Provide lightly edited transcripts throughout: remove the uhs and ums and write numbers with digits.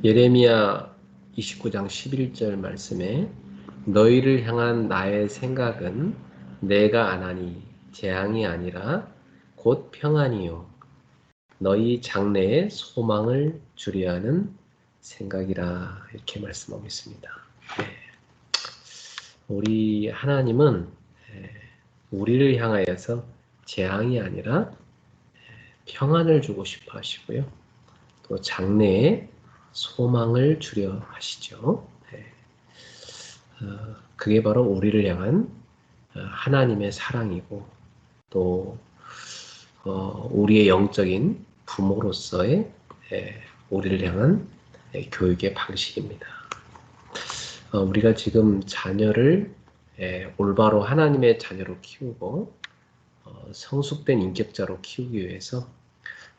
예레미야 29장 11절 말씀에 너희를 향한 나의 생각은 내가 안하니 재앙이 아니라 곧 평안이요 너희 장래에 소망을 주려 하는 생각이라 이렇게 말씀하고 있습니다. 네. 우리 하나님은 우리를 향하여서 재앙이 아니라 평안을 주고 싶어 하시고요. 또 장래에 소망을 주려 하시죠. 그게 바로 우리를 향한 하나님의 사랑이고 또 우리의 영적인 부모로서의 우리를 향한 교육의 방식입니다. 우리가 지금 자녀를 올바로 하나님의 자녀로 키우고 성숙된 인격자로 키우기 위해서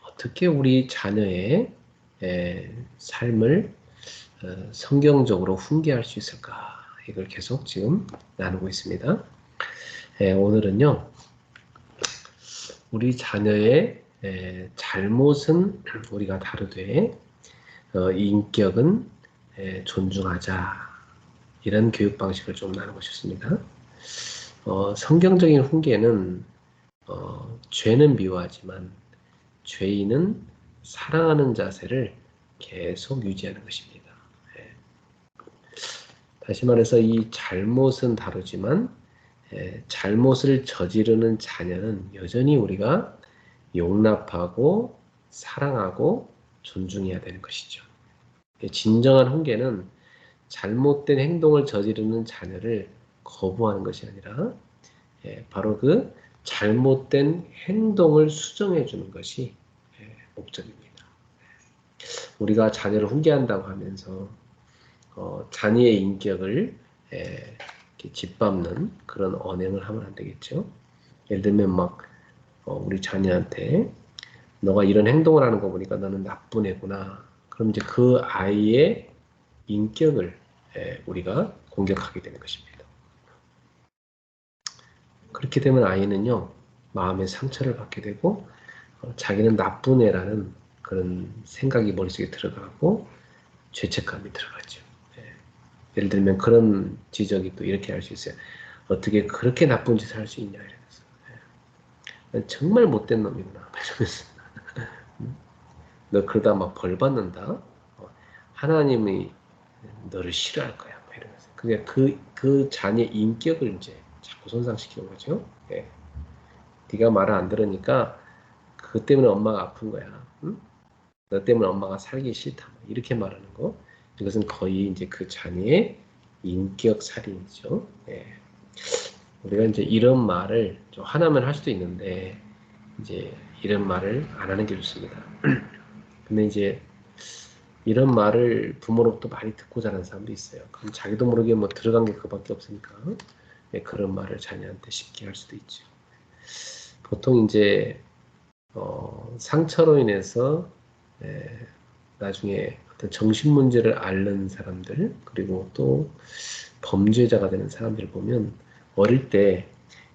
어떻게 우리 자녀의 삶을 성경적으로 훈계할 수 있을까? 이걸 계속 지금 나누고 있습니다. 오늘은요, 우리 자녀의 잘못은 우리가 다루되 인격은 존중하자. 이런 교육 방식을 좀 나누고 싶습니다. 성경적인 훈계는 죄는 미워하지만 죄인은 사랑하는 자세를 계속 유지하는 것입니다. 다시 말해서 이 잘못은 다루지만 잘못을 저지르는 자녀는 여전히 우리가 용납하고 사랑하고 존중해야 되는 것이죠. 진정한 훈계는 잘못된 행동을 저지르는 자녀를 거부하는 것이 아니라 바로 그 잘못된 행동을 수정해 주는 것이 목적입니다. 우리가 자녀를 훈계한다고 하면서 자녀의 인격을 짓밟는 그런 언행을 하면 안 되겠죠. 예를 들면 막 우리 자녀한테 너가 이런 행동을 하는 거 보니까 너는 나쁜 애구나. 그럼 이제 그 아이의 인격을 우리가 공격하게 되는 것입니다. 그렇게 되면 아이는요, 마음의 상처를 받게 되고 자기는 나쁜 애라는 그런 생각이 머릿속에 들어가고 죄책감이 들어가죠. 예를 들면 그런 지적이 또 이렇게 할 수 있어요. 어떻게 그렇게 나쁜 짓을 할 수 있냐 이러면서 정말 못된 놈이구나 이러면서 너 그러다 막 벌 받는다. 하나님이 너를 싫어할 거야 이러면서 그게 그 자녀의 인격을 이제 자꾸 손상시키는 거죠. 네가 말을 안 들으니까 그것 때문에 엄마가 아픈 거야. 응? 너 때문에 엄마가 살기 싫다. 이렇게 말하는 거. 이것은 거의 이제 그 자녀의 인격 살인이죠. 우리가 이제 이런 말을 좀 화나면 할 수도 있는데 이제 이런 말을 안 하는 게 좋습니다. 근데 이제 이런 말을 부모로부터 많이 듣고 자란 사람도 있어요. 그럼 자기도 모르게 뭐 들어간 게 그밖에 없으니까 그런 말을 자녀한테 쉽게 할 수도 있죠. 보통 이제 상처로 인해서 나중에 어떤 정신 문제를 앓는 사람들 그리고 또 범죄자가 되는 사람들을 보면 어릴 때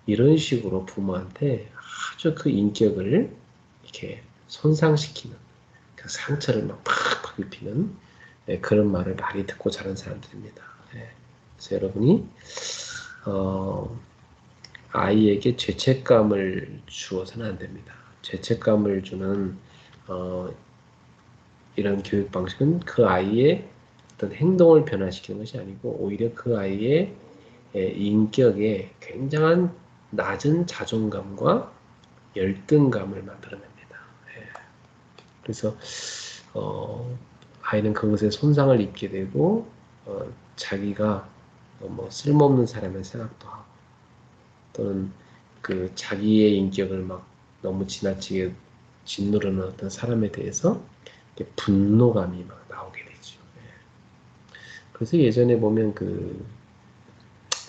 이런 식으로 부모한테 아주 그 인격을 이렇게 손상시키는 그 상처를 막 팍팍 입히는 그런 말을 많이 듣고 자란 사람들입니다. 그래서 여러분이 아이에게 죄책감을 주어서는 안 됩니다. 죄책감을 주는 이런 교육 방식은 그 아이의 어떤 행동을 변화시키는 것이 아니고 오히려 그 아이의 인격에 굉장한 낮은 자존감과 열등감을 만들어냅니다. 그래서 아이는 그것에 손상을 입게 되고 자기가 뭐 쓸모없는 사람의 생각도 하고 또는 그 자기의 인격을 막 너무 지나치게 짓누르는 어떤 사람에 대해서 분노감이 막 나오게 되죠. 그래서 예전에 보면 그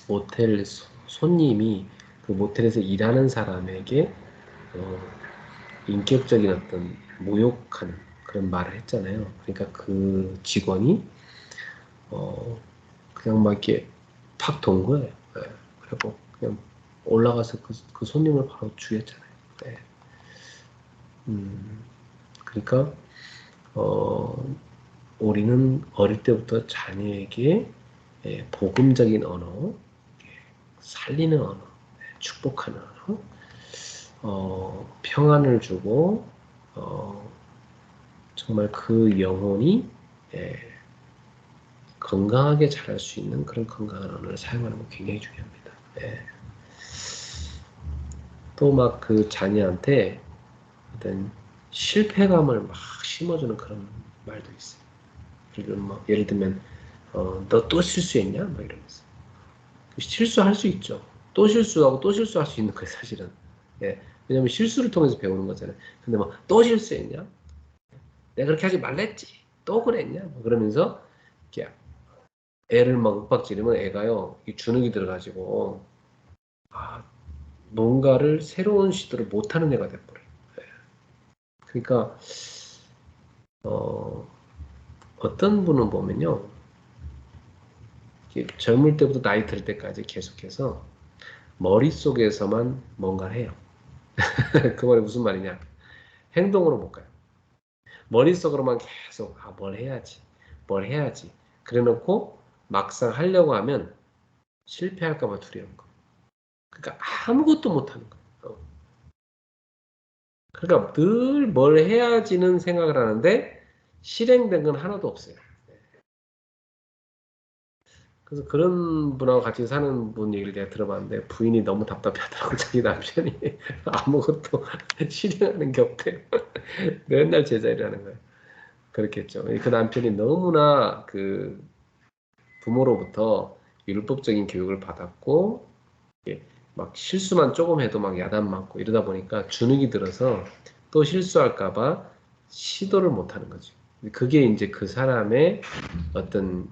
모텔 손님이 그 모텔에서 일하는 사람에게 인격적인 어떤 모욕하는 그런 말을 했잖아요. 그러니까 그 직원이 그냥 막 이렇게 팍 돈 거예요. 그리고 그냥 올라가서 그 손님을 바로 죽였잖아요. 그러니까 우리는 어릴 때부터 자녀에게 복음적인 언어, 살리는 언어, 축복하는 언어, 평안을 주고 정말 그 영혼이 건강하게 자랄 수 있는 그런 건강한 언어를 사용하는 거 굉장히 중요합니다. 또 막 그 자녀한테 어떤 실패감을 막 심어주는 그런 말도 있어요. 예를 들면 너 또 실수했냐? 막 이러면서. 실수할 수 있죠. 또 실수하고 또 실수할 수 있는 거예요, 사실은. 예. 왜냐면 실수를 통해서 배우는 거잖아요. 근데 뭐 또 실수했냐? 내가 그렇게 하지 말랬지. 또 그랬냐? 뭐 그러면서 이렇게 애를 막 윽박지르면 애가요, 이 주눅이 들어가지고 아, 뭔가를 새로운 시도를 못하는 애가 돼버려요. 예. 그러니까 어떤 분은 보면요, 젊을 때부터 나이 들 때까지 계속해서 머릿속에서만 뭔가를 해요. 그 말이 무슨 말이냐? 행동으로 못 가요. 머릿속으로만 계속 뭘 해야지, 뭘 해야지. 그래놓고 막상 하려고 하면 실패할까 봐 두려운 거. 그러니까 아무것도 못하는 거예요. 그러니까 늘 뭘 해야지는 생각을 하는데 실행된 건 하나도 없어요. 그래서 그런 분하고 같이 사는 분 얘기를 내가 들어봤는데 부인이 너무 답답해하더라고. 자기 남편이 아무것도 실행하는 게 없대요. 맨날 제자리를 하는 거예요. 그렇겠죠. 그 남편이 너무나 그 부모로부터 율법적인 교육을 받았고 막 실수만 조금 해도 막 야단 맞고 이러다 보니까 주눅이 들어서 또 실수할까봐 시도를 못하는 거죠. 그게 이제 그 사람의 어떤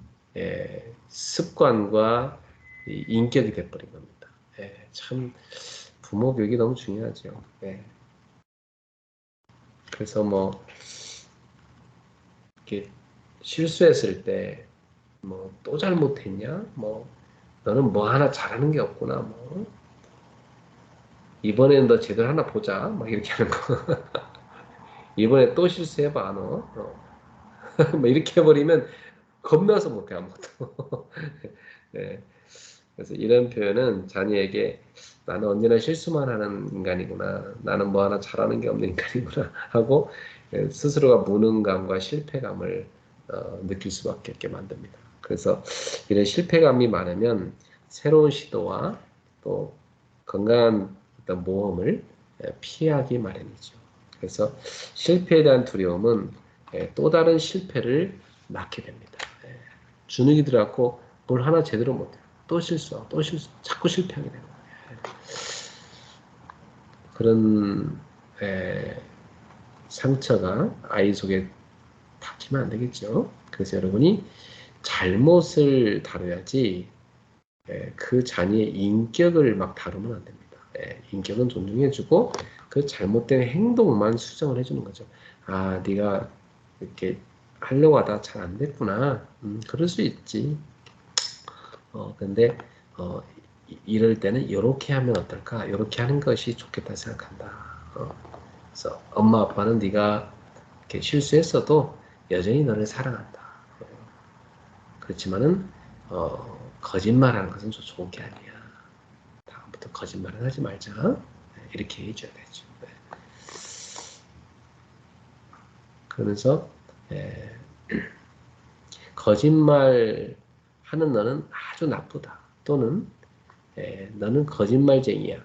습관과 인격이 돼버린 겁니다. 참 부모 교육이 너무 중요하죠. 그래서 뭐 이렇게 실수했을 때 뭐 또 잘못했냐? 뭐 너는 뭐 하나 잘하는 게 없구나. 뭐 이번에는 너 제대로 하나 보자. 막 이렇게 하는 거. 이번에 또 실수해봐, 너. 뭐 이렇게 해버리면 겁나서 못해, 아무것도. 네. 그래서 이런 표현은 자녀에게 나는 언제나 실수만 하는 인간이구나. 나는 뭐 하나 잘하는 게 없는 인간이구나. 하고 스스로가 무능감과 실패감을 느낄 수밖에 없게 만듭니다. 그래서 이런 실패감이 많으면 새로운 시도와 또 건강한 어떤 모험을 피하기 마련이죠. 그래서 실패에 대한 두려움은 또 다른 실패를 낳게 됩니다. 주눅이 들어갖고 뭘 하나 제대로 못해요. 또 실수하고 또 실수, 자꾸 실패하게 되는 거예요. 그런 상처가 아이 속에 닥치면 안 되겠죠. 그래서 여러분이 잘못을 다뤄야지 그 자녀의 인격을 막 다루면 안 됩니다. 인격은 존중해주고 그 잘못된 행동만 수정을 해주는 거죠. 아, 네가 이렇게 하려고 하다 잘 안 됐구나. 그럴 수 있지. 근데 이럴 때는 이렇게 하면 어떨까? 이렇게 하는 것이 좋겠다 생각한다. 그래서 엄마 아빠는 네가 이렇게 실수했어도 여전히 너를 사랑한다. 그렇지만은 거짓말하는 것은 좋은 게 아니야. 다음부터 거짓말은 하지 말자. 이렇게 해줘야 되죠. 그러면서 거짓말 하는 너는 아주 나쁘다. 또는 너는 거짓말쟁이야.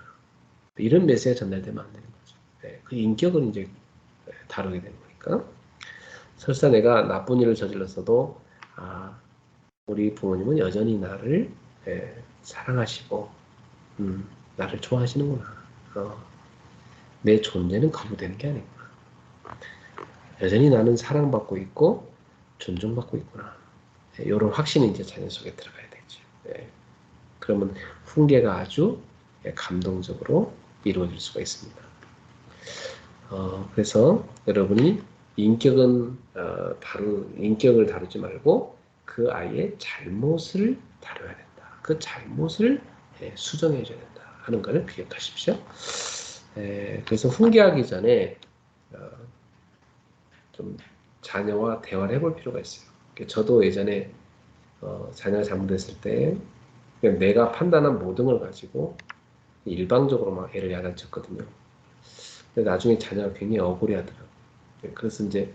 이런 메시지가 전달되면 안 되는 거죠. 그 인격을 이제 다루게 되는 거니까. 설사 내가 나쁜 일을 저질렀어도 우리 부모님은 여전히 나를 사랑하시고 나를 좋아하시는구나. 내 존재는 거부되는 게 아니구나. 여전히 나는 사랑받고 있고 존중받고 있구나. 이런 확신이 이제 자녀 속에 들어가야 되죠. 그러면 훈계가 아주 감동적으로 이루어질 수가 있습니다. 그래서 여러분이 인격을 다루지 말고 그 아이의 잘못을 다뤄야 된다. 그 잘못을 수정해 줘야 된다 하는 것을 기억하십시오. 그래서 훈계하기 전에 좀 자녀와 대화를 해볼 필요가 있어요. 저도 예전에 자녀가 잘못했을 때 그냥 내가 판단한 모든 걸 가지고 일방적으로 막 애를 야단쳤거든요. 근데 나중에 자녀가 굉장히 억울해하더라고요. 그래서 이제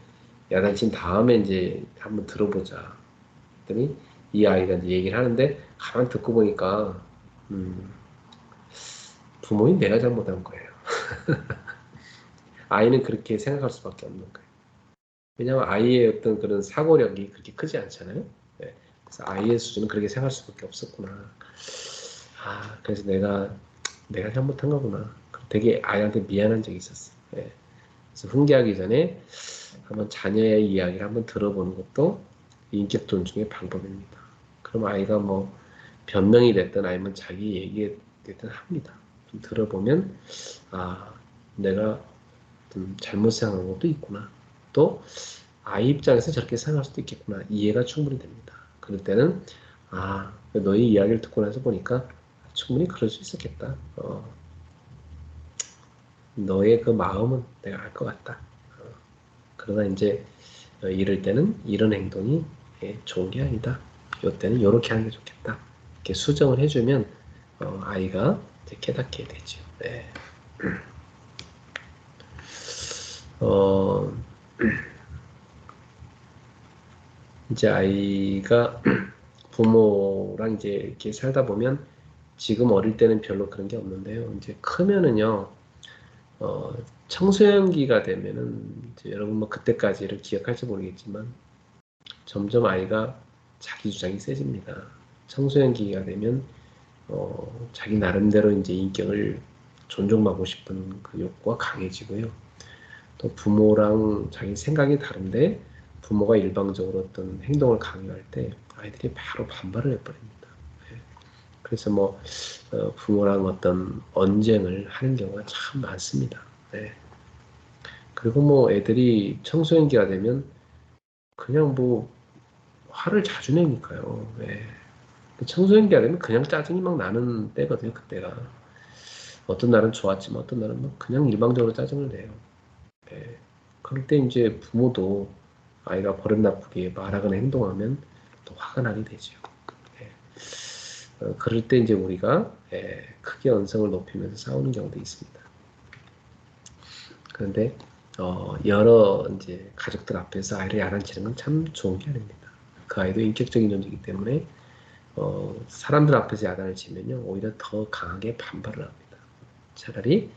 야단친 다음에 이제 한번 들어보자. 했더니 이 아이가 이제 얘기를 하는데 가만 듣고 보니까 음, 부모인 내가 잘못한 거예요. 아이는 그렇게 생각할 수밖에 없는 거예요. 왜냐하면 아이의 어떤 그런 사고력이 그렇게 크지 않잖아요. 네. 그래서 아이의 수준은 그렇게 생각할 수밖에 없었구나. 그래서 내가 잘못한 거구나. 되게 아이한테 미안한 적이 있었어요. 네. 그래서 훈계하기 전에 한번 자녀의 이야기를 한번 들어보는 것도 인격 존중의 방법입니다. 그럼 아이가 뭐 변명이 됐든 아니면 자기 얘기 됐든 합니다. 좀 들어보면 내가 좀 잘못 생각한 것도 있구나. 또 아이 입장에서 저렇게 생각할 수도 있겠구나. 이해가 충분히 됩니다. 그럴 때는 너의 이야기를 듣고 나서 보니까 충분히 그럴 수 있었겠다. 너의 그 마음은 내가 알 것 같다. 그러나 이제 이럴 때는 이런 행동이 좋은 게 아니다. 이때는 이렇게 하는 게 좋겠다. 이렇게 수정을 해주면 아이가 이제 깨닫게 되죠. 네. 어, 이제 아이가 부모랑 이제 이렇게 살다 보면 지금 어릴 때는 별로 그런 게 없는데요. 이제 크면은요, 어, 청소년기가 되면은 이제 여러분 뭐 그때까지를 기억할지 모르겠지만 점점 아이가 자기 주장이 세집니다. 청소년기가 되면 자기 나름대로 이제 인격을 존중받고 싶은 그 욕구가 강해지고요. 또 부모랑 자기 생각이 다른데 부모가 일방적으로 어떤 행동을 강요할 때 아이들이 바로 반발을 해버립니다. 네. 그래서 뭐 부모랑 어떤 언쟁을 하는 경우가 참 많습니다. 네. 그리고 뭐 애들이 청소년기가 되면 그냥 뭐 화를 자주 내니까요. 네. 청소년기가 되면 그냥 짜증이 막 나는 때거든요. 그때가 어떤 날은 좋았지만 어떤 날은 뭐 그냥 일방적으로 짜증을 내요. 네. 그럴 때 이제 부모도 아이가 버릇 나쁘게 말하거나 행동하면 또 화가 나게 되죠. 네. 그럴 때 이제 우리가 크게 언성을 높이면서 싸우는 경우도 있습니다. 그런데 여러 이제 가족들 앞에서 아이를 야단치는 건 참 좋은 게 아닙니다. 그 아이도 인격적인 존재이기 때문에 사람들 앞에서 야단을 치면요 오히려 더 강하게 반발을 합니다. 차라리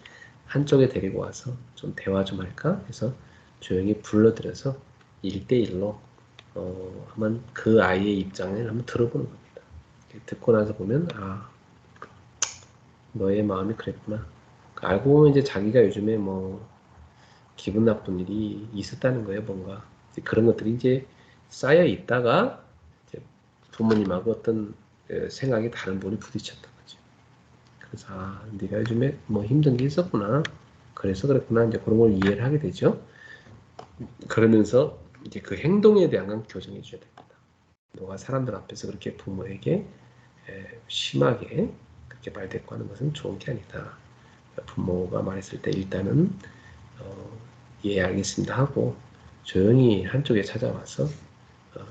한쪽에 데리고 와서 좀 대화 좀 할까 해서 조용히 불러들여서 1대1로 한번 그 아이의 입장을 한번 들어보는 겁니다. 듣고 나서 보면 너의 마음이 그랬구나. 알고 보면 이제 자기가 요즘에 뭐 기분 나쁜 일이 있었다는 거예요, 뭔가. 그런 것들이 이제 쌓여 있다가 이제 부모님하고 어떤 생각이 다른 분이 부딪혔던 거죠. 그래서 네가 요즘에 뭐 힘든 게 있었구나. 그래서 그랬구나. 이제 그런 걸 이해를 하게 되죠. 그러면서 이제 그 행동에 대한 건 교정해 줘야 됩니다. 너가 사람들 앞에서 그렇게 부모에게 심하게 그렇게 말대꾸하는 것은 좋은 게 아니다. 부모가 말했을 때 일단은 예 알겠습니다 하고 조용히 한쪽에 찾아와서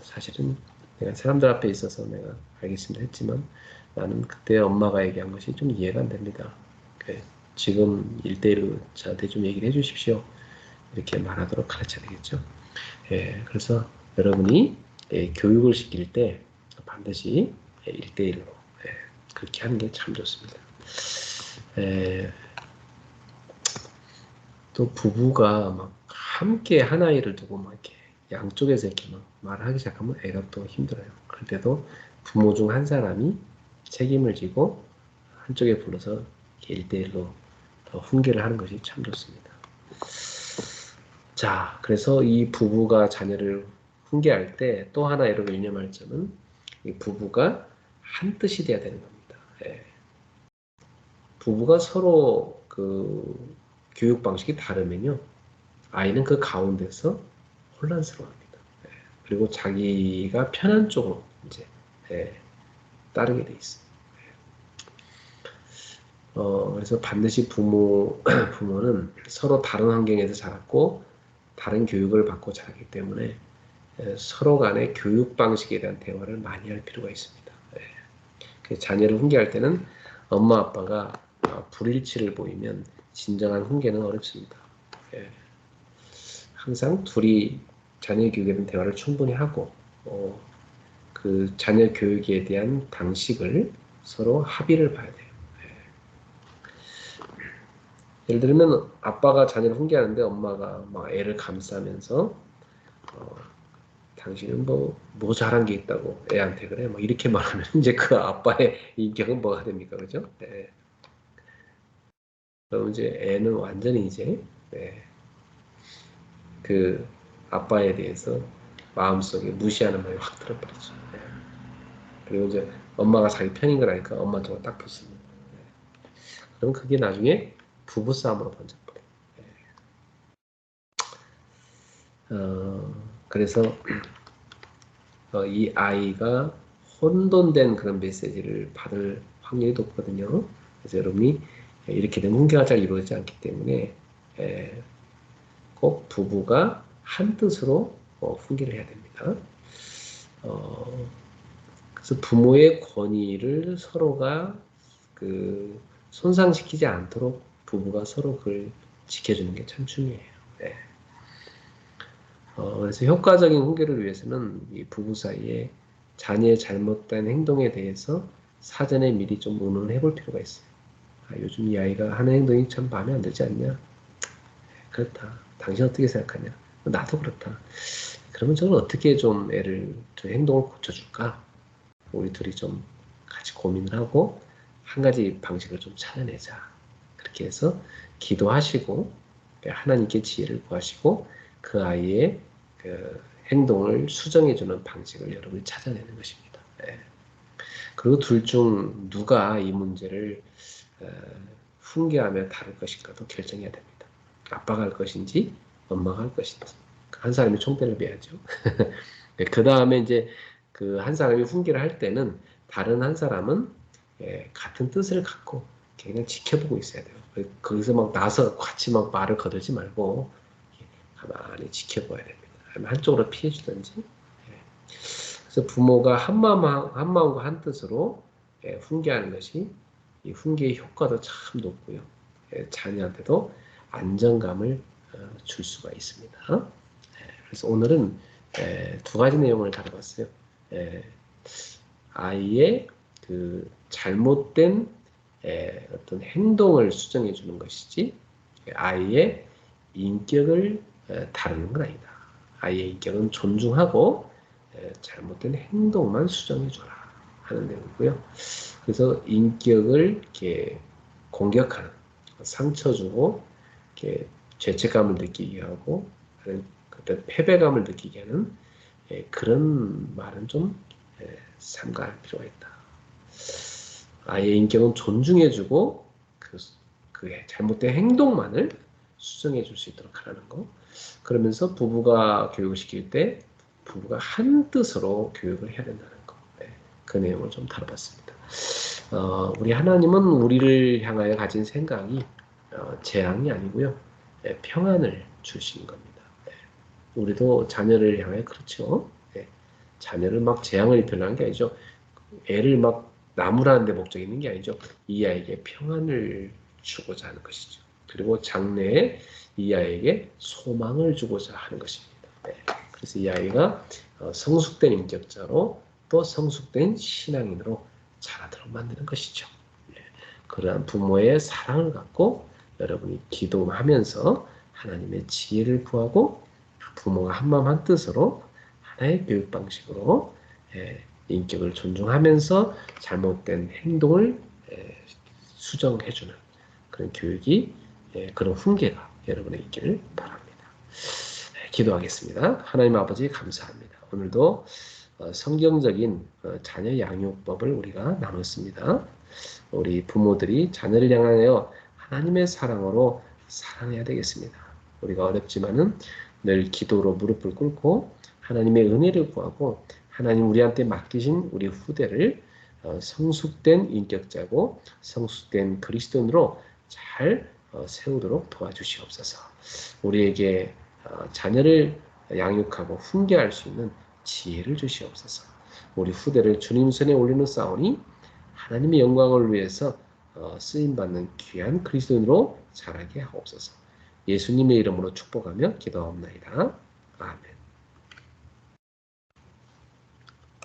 사실은 내가 사람들 앞에 있어서 내가 알겠습니다 했지만 나는 그때 엄마가 얘기한 것이 좀 이해가 안 됩니다. 지금 1대1로 저한테 좀 얘기를 해주십시오. 이렇게 말하도록 가르쳐야 되겠죠. 그래서 여러분이 교육을 시킬 때 반드시 1대1로 그렇게 하는 게 참 좋습니다. 또 부부가 막 함께 한 아이를 두고 막 이렇게 양쪽에서 이렇게 막 말하기 시작하면 애가 또 힘들어요. 그럴 때도 부모 중 한 사람이 책임을 지고 한쪽에 불러서 1대1로 훈계를 하는 것이 참 좋습니다. 자, 그래서 이 부부가 자녀를 훈계할 때 또 하나 여러분 유념할 점은 이 부부가 한 뜻이 돼야 되는 겁니다. 부부가 서로 그 교육 방식이 다르면요. 아이는 그 가운데서 혼란스러워합니다. 그리고 자기가 편한 쪽으로 이제 따르게 돼 있어요. 그래서 반드시 부모는 서로 다른 환경에서 자랐고 다른 교육을 받고 자라기 때문에 서로 간의 교육 방식에 대한 대화를 많이 할 필요가 있습니다. 자녀를 훈계할 때는 엄마 아빠가 불일치를 보이면 진정한 훈계는 어렵습니다. 항상 둘이 자녀 교육에 대한 대화를 충분히 하고 그 자녀 교육에 대한 방식을 서로 합의를 봐야 돼요. 예를 들면 아빠가 자녀를 훈계하는데 엄마가 막 애를 감싸면서 당신은 뭐 잘한 게 있다고 애한테 그래? 막 이렇게 말하면 이제 그 아빠의 인격은 뭐가 됩니까? 그죠? 네. 그럼 이제 애는 완전히 이제 그 아빠에 대해서 마음속에 무시하는 마음이 확 들어버리죠. 그리고 이제 엄마가 자기 편인 걸 아니까 엄마 쪽으로 딱 붙습니다. 그럼 그게 나중에 부부싸움으로 번져버려요. 그래서 이 아이가 혼돈된 그런 메시지를 받을 확률이 높거든요. 그래서 여러분이 이렇게 되면 훈계가 잘 이루어지지 않기 때문에 꼭 부부가 한 뜻으로 훈계를 해야 됩니다. 그래서 부모의 권위를 서로가 그 손상시키지 않도록 부부가 서로 그걸 지켜주는 게 참 중요해요. 네. 그래서 효과적인 훈계를 위해서는 이 부부 사이에 자녀의 잘못된 행동에 대해서 사전에 미리 좀 의논을 해볼 필요가 있어요. 요즘 이 아이가 하는 행동이 참 마음에 안 들지 않냐? 그렇다. 당신 어떻게 생각하냐? 나도 그렇다. 그러면 저는 어떻게 좀 애를, 저 행동을 고쳐줄까? 우리 둘이 좀 같이 고민을 하고 한 가지 방식을 좀 찾아내자. 그렇게 해서 기도하시고 하나님께 지혜를 구하시고 그 아이의 그 행동을 수정해주는 방식을 여러분이 찾아내는 것입니다. 그리고 둘 중 누가 이 문제를 훈계하며 다룰 것인가도 결정해야 됩니다. 아빠가 할 것인지 엄마가 할 것인지 한 사람이 총대를 매야죠. 그 다음에 이제 그 한 사람이 훈계를 할 때는 다른 한 사람은 같은 뜻을 갖고 그냥 지켜보고 있어야 돼요. 거기서 막 나서 같이 막 말을 거들지 말고 가만히 지켜봐야 됩니다. 한쪽으로 피해주든지. 그래서 부모가 한마음과 한 뜻으로 훈계하는 것이 이 훈계의 효과도 참 높고요. 자녀한테도 안정감을 줄 수가 있습니다. 그래서 오늘은 두 가지 내용을 다뤄봤어요. 아이의 그 잘못된 어떤 행동을 수정해 주는 것이지 아이의 인격을 다루는 건 아니다. 아이의 인격은 존중하고 잘못된 행동만 수정해 줘라 하는 내용이고요. 그래서 인격을 이렇게 공격하는 상처 주고 이렇게 죄책감을 느끼게 하고 어떤 패배감을 느끼게 하는 그런 말은 좀 삼가할 필요가 있다. 아이의 인격은 존중해주고 그 잘못된 행동만을 수정해 줄 수 있도록 하라는 거. 그러면서 부부가 교육을 시킬 때 부부가 한 뜻으로 교육을 해야 된다는 거. 그 내용을 좀 다뤄봤습니다. 우리 하나님은 우리를 향하여 가진 생각이 재앙이 아니고요. 평안을 주시는 겁니다. 우리도 자녀를 향해 그렇죠. 자녀를 막 재앙을 입혀나는 게 아니죠. 애를 막 나무라는 데 목적이 있는 게 아니죠. 이 아이에게 평안을 주고자 하는 것이죠. 그리고 장래에 이 아이에게 소망을 주고자 하는 것입니다. 그래서 이 아이가 성숙된 인격자로 또 성숙된 신앙인으로 자라도록 만드는 것이죠. 그러한 부모의 사랑을 갖고 여러분이 기도하면서 하나님의 지혜를 구하고 부모가 한마음 한뜻으로 하나의 교육 방식으로 인격을 존중하면서 잘못된 행동을 수정해주는 그런 교육이 그런 훈계가 여러분의 있기를 바랍니다. 기도하겠습니다. 하나님 아버지 감사합니다. 오늘도 성경적인 자녀 양육법을 우리가 나눴습니다. 우리 부모들이 자녀를 향하여 하나님의 사랑으로 사랑해야 되겠습니다. 우리가 어렵지만은 늘 기도로 무릎을 꿇고 하나님의 은혜를 구하고 하나님 우리한테 맡기신 우리 후대를 성숙된 인격자고 성숙된 그리스도인으로 잘 세우도록 도와주시옵소서. 우리에게 자녀를 양육하고 훈계할 수 있는 지혜를 주시옵소서. 우리 후대를 주님 손에 올리는 싸우니 하나님의 영광을 위해서 쓰임받는 귀한 그리스도인으로 자라게 하옵소서. 예수님의 이름으로 축복하며 기도하옵나이다. 아멘.